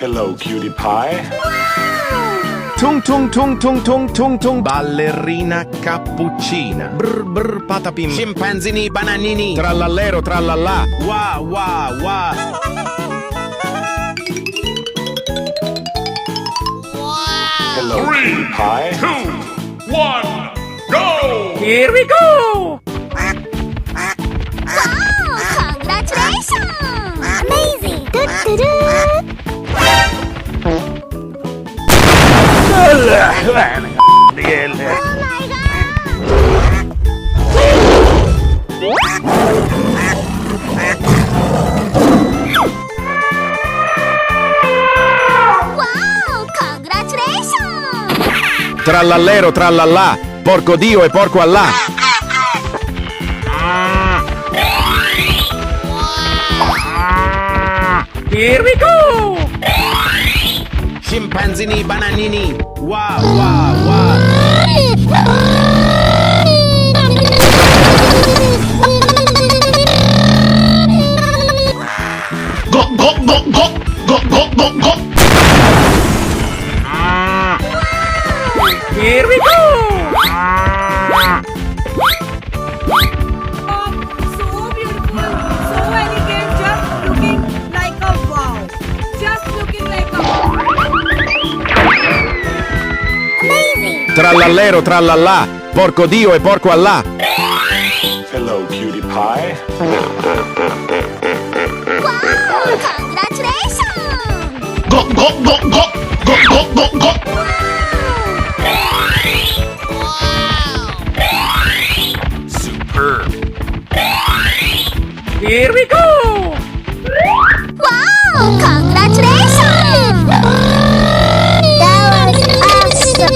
Hello, cutie pie. Tung tung tung tung tung tung tung. Ballerina cappuccina. Brr brr patapim. Scimpanzini bananini. Trallallero trallallà. Wa wa wa. Hello, cutie pie. 2, 1, go! Here we go! Congratulations! Amazing! Do-do-do. Oh my god! Wow! Congratulations! Trallallero trallallà. Porco Dio e porco Allah. Here we go! Scimpanzini bananini. Wa wa wa. Go, go, go, go! Go, go, go, go! Here we go! So beautiful, so elegant, just looking like a wow. Just looking like a wow. Amazing! Trallallero trallallà. Porco Dio e porco Allah. Hello, cutie pie. Wow! Congratulations! Go, go, go, go! Go, go, go, go! Superb. Here we go! Wow! Congratulations! That was awesome!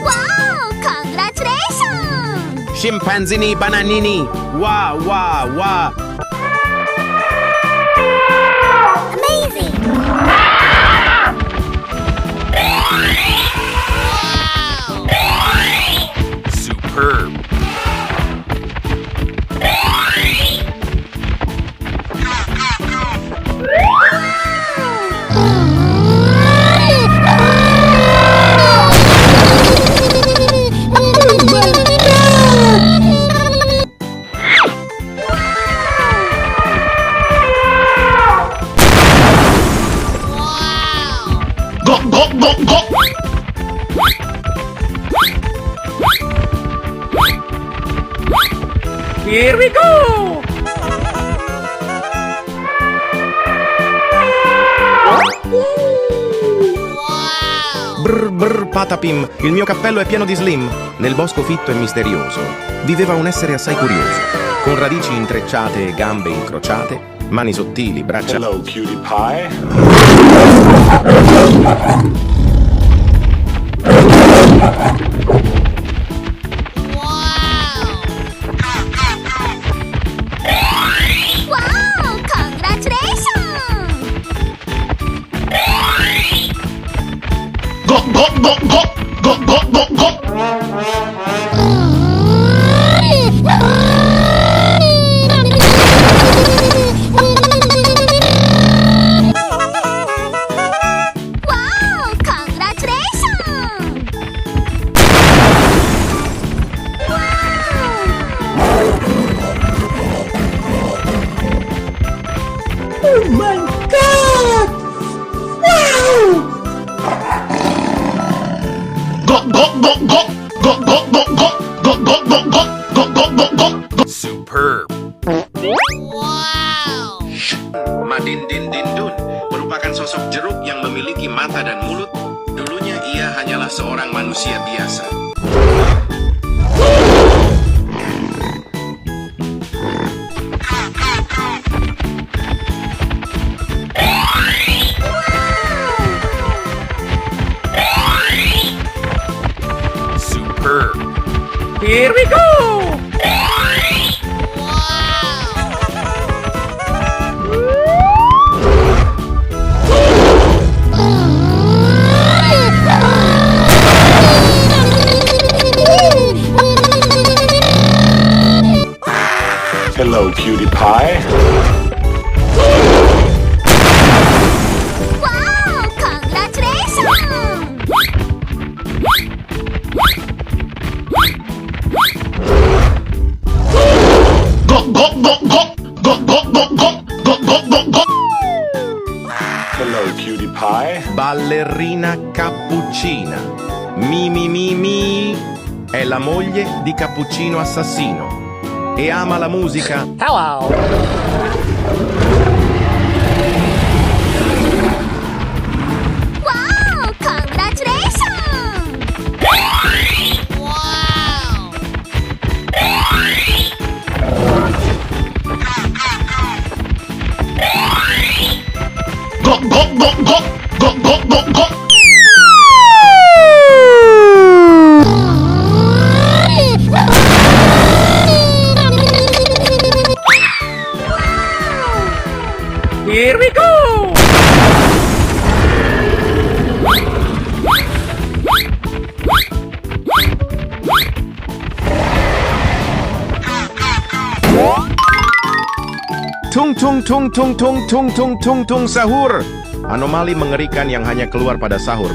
Wow! Congratulations! Scimpanzini bananini. Wa wa wa. Amazing! Superb. Go, go, go, go! Here we go! Brr brr patapim. Il mio cappello è pieno di slim. Nel bosco fitto e misterioso viveva un essere assai curioso, con radici intrecciate e gambe incrociate, mani sottili, braccia. Hello, cutie pie. Wow! Congratulations! Go, go, go, go! Go, go, go, go! Wow! Congratulations! Oh my god! Wow! Go, go, go, go! Go, go, go, go! Go, go, go, go! Go, go, go, go! Superb. Wow! Madin Din Din Dun merupakan sosok jeruk yang memiliki mata dan mulut. Dulunya ia hanyalah seorang manusia biasa. Here we go! Hello, cutie pie. Wow! Congratulations! Go, go, go, go, go, go, go, go, go, go, go, go. Hello, cutie pie. Ballerina cappuccina. Mi. È la moglie di Cappuccino Assassino. E ama la musica. Wow! Congratulations! Wow! Go, go, go, go, go, go, go, go. Here we go! Tung sahur. Anomali mengerikan yang hanya keluar pada sahur.